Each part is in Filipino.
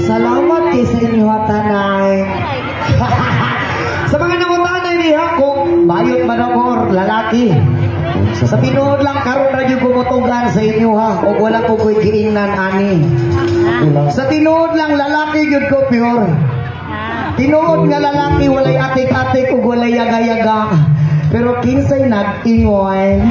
Salamat kay sa inyo tanay. Sa mga nangutanay niya kung bayot man ako lalaki. Sa tinuod lang karon ra gyud kumutugan sa inyo ha, ug wala ko koy giingnan ani. Sa tinuod lang lalaki gyud ko pure. Tinuod nga lalaki walay atik-atik ug walay yaga-yaga. Pero kinsay nag-ingoy.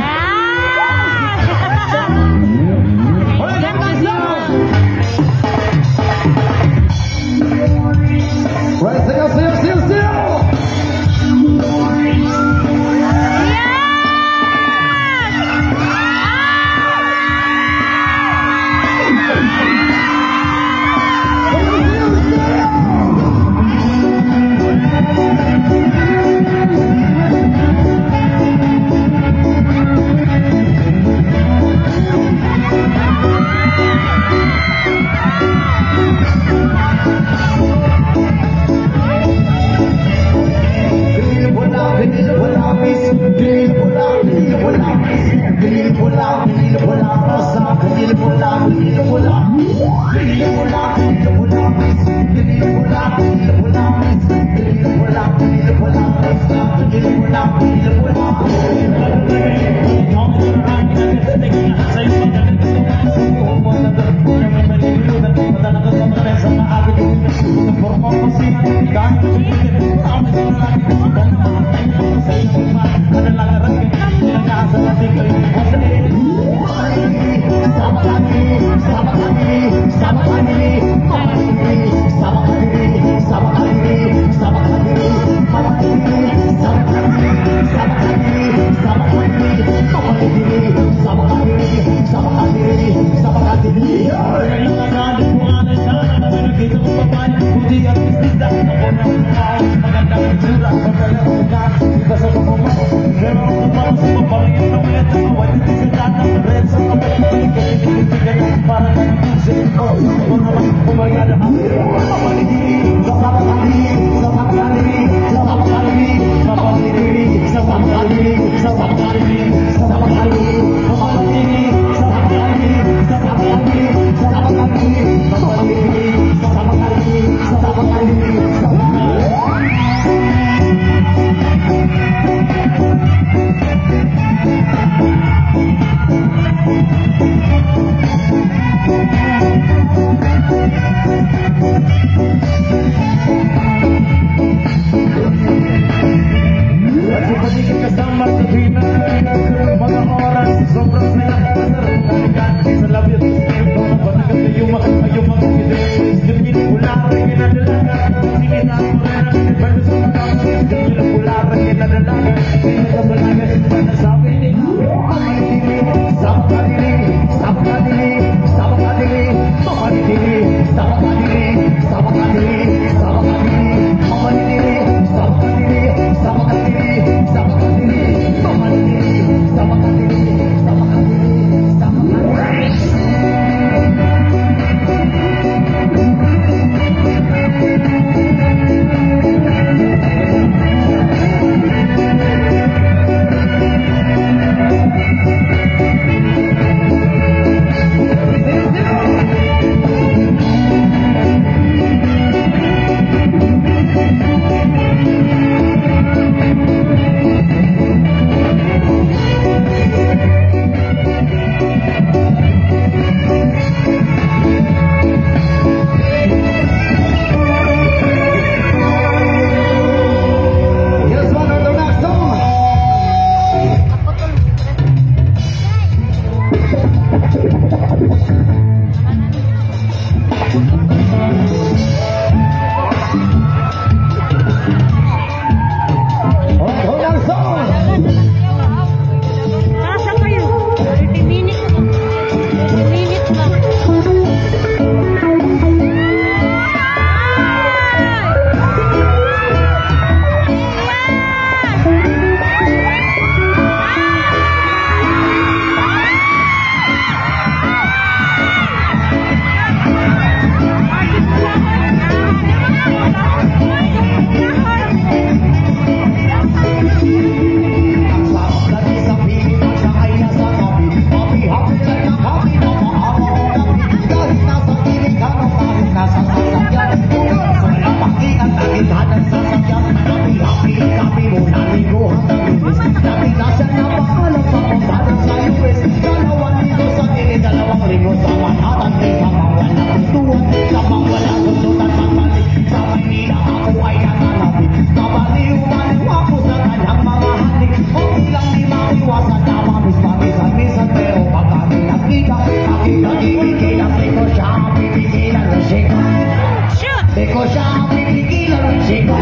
Di ko siya pipigilan ng sigaw.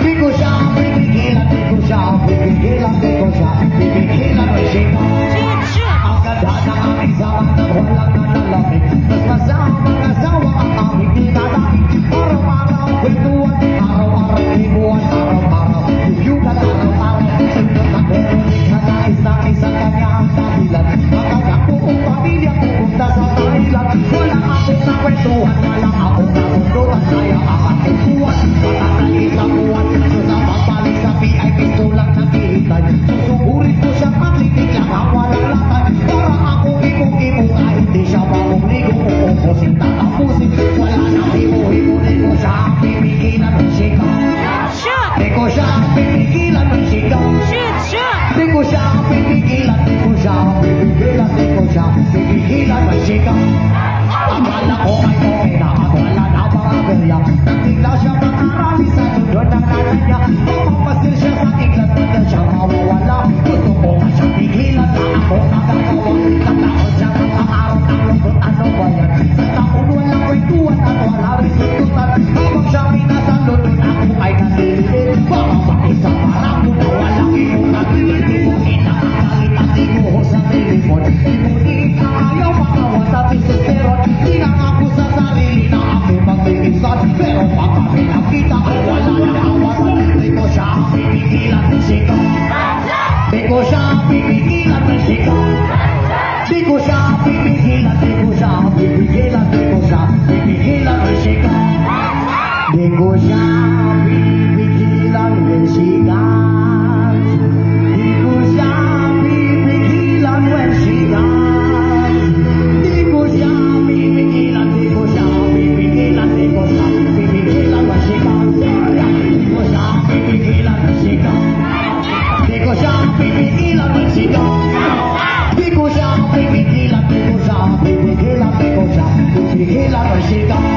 Di ko siya pipigilan, di ko siya pipigilan, di ko siya pipigilan ng sigaw. Ang ganda ng aming zaman na walang nalalapit. Mas masama mag-asawa ang aming dinadamit. Araw-araw kwentuhan, araw-araw libuhan, araw-araw tuyugan, araw-araw sundot na Veronica na isang kanya ang dahilan. Makagak buong pamilya pupunta sa Thailand. Wala akong nakwentuhan, wala akong nasundutan, kaya ang aking buwan matatali sa buwan. So sa pagbalik sa VIP tulang naghihintay, susugurin ko siya maglitig lang ang walang latay. Para ako imong-imong na hindi siya mamumligo. Uupusin, tatapusin, wala nang himo-himo. Di ko siya pipigilan ng sigaw. Di ko siya pipigilan ng sigaw. Di ko siya pipigilan, di ko siya pipigilan, di ko siya pipigilan ng sigaw. Akala ko ay okay na at wala na mga berya. Nagtigla siya mag-arali sa lundon ng nanay niya. Mapapasil siya sa iglat na siya mawawala. Gusto ko nga siya pigilan na ako nagagawa. Tatakot siya mga araw ng lungkot, ano ba yan? Sa taon walang kwentuhan at wala rin sundutan. Habang siya pinasa lundon, ako ay nalilid. Baka maisa parang mo na walang iyong nagilid. Di mo inakakalit at inuho sa telepon. Di mo iikakayaw makawat at isosteron. Tinangako sa sarili na ako magbibigsan. Pero pag kami nakita ay wala na awasan. Di ko siya pipigilan ng sigaw. Di ko siya pipigilan ng sigaw. Di ko siya pipigilan, di ko siya pipigilan, di ko siya pipigilan ng sigaw. Di ko siya pipigilan ng sigaw. Di ko siya pipigilan ng sigaw. Di ko siya pipigilan, di ko siya pipigilan, di ko siya pipigilan ng sigaw. Di ko siya pipigilan ng sigaw. Di ko siya pipigilan ng sigaw. Di ko siya pipigilan, di ko siya pipigilan, di ko siya pipigilan ng sigaw.